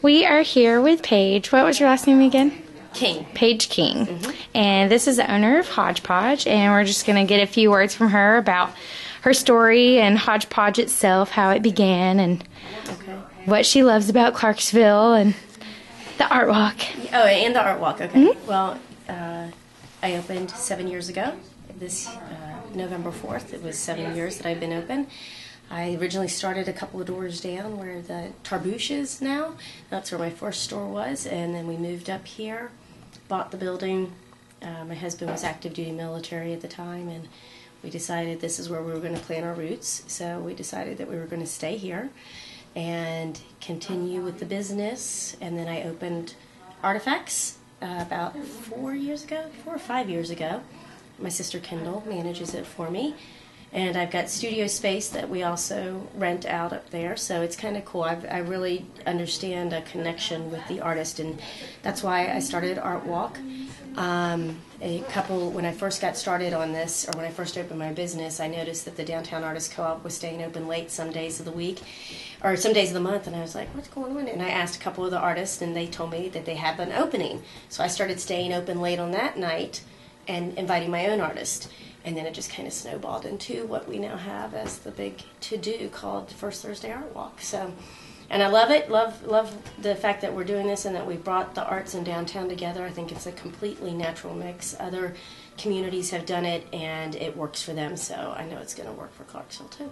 We are here with Paige. What was your last name again? King. Paige King. And this is the owner of Hodgepodge, and we're just going to get a few words from her about her story and Hodgepodge itself, how it began, and what she loves about Clarksville and the Art Walk. Oh, and the Art Walk, okay. Well, I opened 7 years ago. This November 4th, it was 7 years that I've been open. I originally started a couple of doors down where the Tarbouche is now. That's where my first store was, and then we moved up here, bought the building. My husband was active duty military at the time, and we decided this is where we were going to plant our roots. So we decided that we were going to stay here and continue with the business. And then I opened Artifacts about 4 or 5 years ago. My sister Kendall manages it for me. And I've got studio space that we also rent out up there, so it's kind of cool. I really understand a connection with the artist, and that's why I started Art Walk. When I first got started on this, or when I first opened my business, I noticed that the Downtown Artist Co-op was staying open late some days of the week, or some days of the month, and I was like, what's going on? And I asked a couple of the artists, and they told me that they have an opening. So I started staying open late on that night and inviting my own artist. And then it just kind of snowballed into what we now have as the big to-do called First Thursday Art Walk. So, and I love it, love the fact that we're doing this and that we brought the arts in downtown together. I think it's a completely natural mix. Other communities have done it, and it works for them, so I know it's going to work for Clarksville, too.